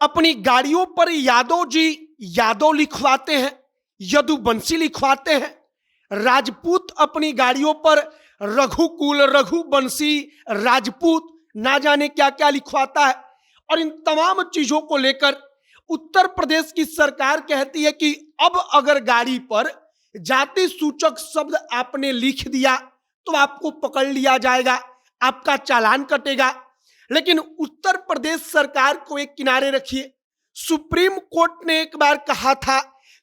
अपनी गाड़ियों पर यादव जी यादव लिखवाते हैं, यदुवंशी लिखवाते हैं। राजपूत अपनी गाड़ियों पर रघुकुल, रघुवंशी, राजपूत, ना जाने क्या क्या लिखवाता है। और इन तमाम चीजों को लेकर उत्तर प्रदेश की सरकार कहती है कि अब अगर गाड़ी पर जाति सूचक शब्द आपने लिख दिया तो आपको पकड़ लिया जाएगा, आपका चालान कटेगा। लेकिन उत्तर प्रदेश सरकार को एक किनारे रखिए, सुप्रीम कोर्ट ने एक बार कहा था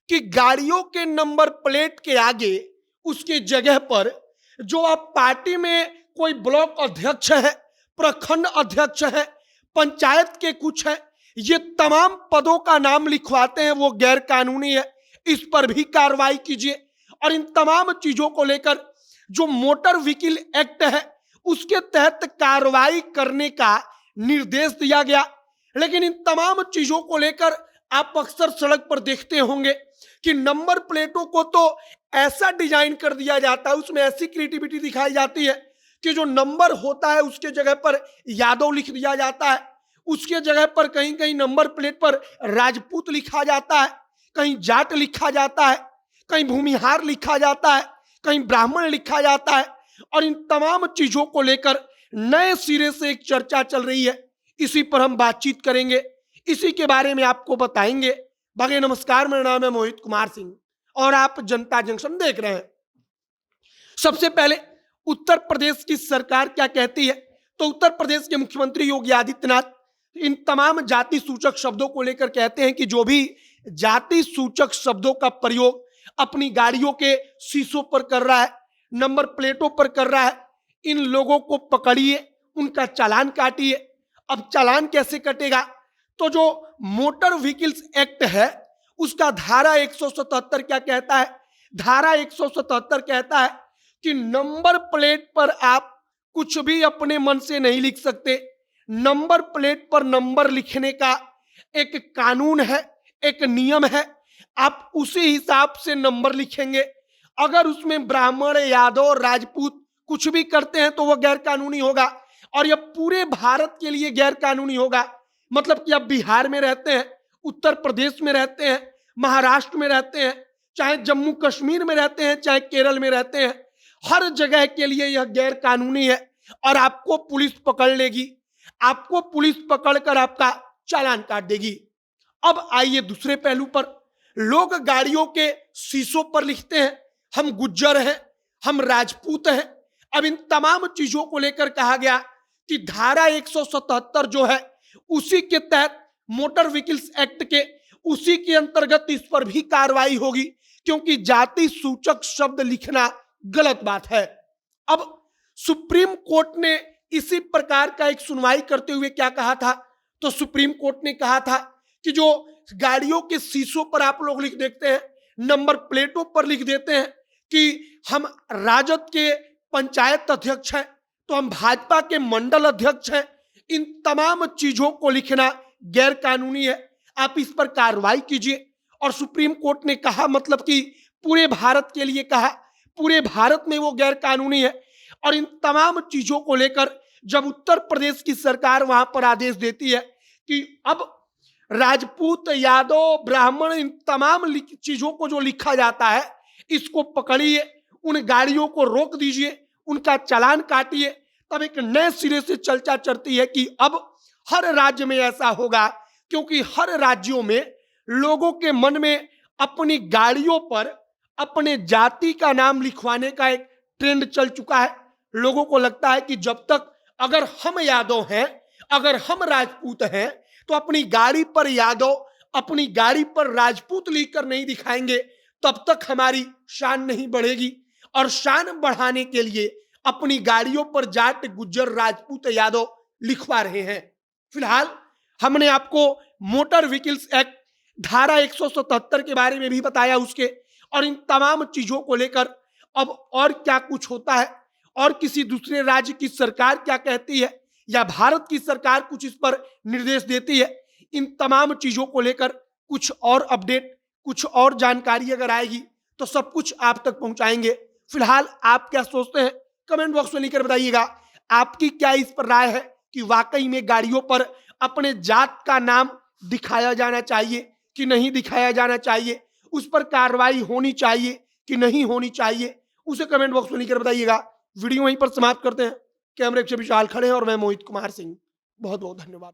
कि गाड़ियों के नंबर प्लेट के आगे उसके जगह पर जो आप पार्टी में कोई ब्लॉक अध्यक्ष है, प्रखंड अध्यक्ष है, पंचायत के कुछ है, ये तमाम पदों का नाम लिखवाते हैं, वो गैर कानूनी है, इस पर भी कार्रवाई कीजिए। और इन तमाम चीजों को लेकर जो मोटर व्हीकल एक्ट है उसके तहत कार्रवाई करने का निर्देश दिया गया। लेकिन इन तमाम चीजों को लेकर आप अक्सर सड़क पर देखते होंगे कि नंबर प्लेटों को तो ऐसा डिजाइन कर दिया जाता है, उसमें ऐसी क्रिएटिविटी दिखाई जाती है कि जो नंबर होता है उसके जगह पर यादव लिख दिया जाता है, उसके जगह पर कहीं कहीं नंबर प्लेट पर राजपूत लिखा जाता है, कहीं जाट लिखा जाता है, कहीं भूमिहार लिखा जाता है, कहीं ब्राह्मण लिखा जाता है। और इन तमाम चीजों को लेकर नए सिरे से एक चर्चा चल रही है, इसी पर हम बातचीत करेंगे, इसी के बारे में आपको बताएंगे। बाकी नमस्कार, मेरा नाम है मोहित कुमार सिंह और आप जनता जंक्शन देख रहे हैं। सबसे पहले उत्तर प्रदेश की सरकार क्या कहती है, तो उत्तर प्रदेश के मुख्यमंत्री योगी आदित्यनाथ इन तमाम जाति सूचक शब्दों को लेकर कहते हैं कि जो भी जाति सूचक शब्दों का प्रयोग अपनी गाड़ियों के शीशों पर कर रहा है, नंबर प्लेटों पर कर रहा है, इन लोगों को पकड़िए, उनका चालान काटिए। अब चालान कैसे कटेगा, तो जो मोटर व्हीकल्स एक्ट है उसका धारा 177 क्या कहता है, धारा 177 कहता है कि नंबर प्लेट पर आप कुछ भी अपने मन से नहीं लिख सकते। नंबर प्लेट पर नंबर लिखने का एक कानून है, एक नियम है, आप उसी हिसाब से नंबर लिखेंगे। अगर उसमें ब्राह्मण, यादव, राजपूत कुछ भी करते हैं तो वह गैर कानूनी होगा, और यह पूरे भारत के लिए गैर कानूनी होगा। मतलब कि आप बिहार में रहते हैं, उत्तर प्रदेश में रहते हैं, महाराष्ट्र में रहते हैं, चाहे जम्मू कश्मीर में रहते हैं, चाहे केरल में रहते हैं, हर जगह के लिए यह गैर कानूनी है और आपको पुलिस पकड़ लेगी, आपको पुलिस पकड़कर आपका चालान काट देगी। अब आइए दूसरे पहलू पर, लोग गाड़ियों के शीशों पर लिखते हैं हम गुज्जर हैं, हम राजपूत हैं। अब इन तमाम चीजों को लेकर कहा गया कि धारा 177 जो है उसी के तहत मोटर व्हीकल्स एक्ट के उसी के अंतर्गत इस पर भी कार्रवाई होगी, क्योंकि जाति सूचक शब्द लिखना गलत बात है। अब सुप्रीम कोर्ट ने इसी प्रकार का एक सुनवाई करते हुए क्या कहा था, तो सुप्रीम कोर्ट ने कहा था कि जो गाड़ियों के शीशों पर आप लोग लिख देते हैं, नंबर प्लेटों पर लिख देते हैं कि हम राजद के पंचायत अध्यक्ष हैं, तो हम भाजपा के मंडल अध्यक्ष हैं, इन तमाम चीजों को लिखना गैर कानूनी है, आप इस पर कार्रवाई कीजिए। और सुप्रीम कोर्ट ने कहा, मतलब कि पूरे भारत के लिए कहा, पूरे भारत में वो गैर कानूनी है। और इन तमाम चीजों को लेकर जब उत्तर प्रदेश की सरकार वहां पर आदेश देती है कि अब राजपूत, यादव, ब्राह्मण, इन तमाम चीजों को जो लिखा जाता है इसको पकड़िए, उन गाड़ियों को रोक दीजिए, उनका चालान काटिए, तब एक नए सिरे से चर्चा चलती है कि अब हर राज्य में ऐसा होगा, क्योंकि हर राज्यों में लोगों के मन में अपनी गाड़ियों पर अपने जाति का नाम लिखवाने का एक ट्रेंड चल चुका है। लोगों को लगता है कि जब तक अगर हम यादव हैं, अगर हम राजपूत हैं, तो अपनी गाड़ी पर यादव, अपनी गाड़ी पर राजपूत लिखकर नहीं दिखाएंगे, तब तक हमारी शान नहीं बढ़ेगी। और शान बढ़ाने के लिए अपनी गाड़ियों पर जाट, गुज्जर, राजपूत, यादव लिखवा रहे हैं। फिलहाल हमने आपको मोटर व्हीकल्स एक्ट धारा 177 के बारे में भी बताया उसके, और इन तमाम चीजों को लेकर अब और क्या कुछ होता है, और किसी दूसरे राज्य की सरकार क्या कहती है, या भारत की सरकार कुछ इस पर निर्देश देती है, इन तमाम चीजों को लेकर कुछ और अपडेट, कुछ और जानकारी अगर आएगी तो सब कुछ आप तक पहुंचाएंगे। फिलहाल आप क्या सोचते हैं, कमेंट बॉक्स में लिखकर बताइएगा। आपकी क्या इस पर राय है कि वाकई में गाड़ियों पर अपने जात का नाम दिखाया जाना चाहिए कि नहीं दिखाया जाना चाहिए, उस पर कार्रवाई होनी चाहिए कि नहीं होनी चाहिए, उसे कमेंट बॉक्स में लिखकर बताइएगा। वीडियो वहीं पर समाप्त करते हैं। कैमरे से विशाल खड़े हैं और मैं मोहित कुमार सिंह। बहुत बहुत धन्यवाद।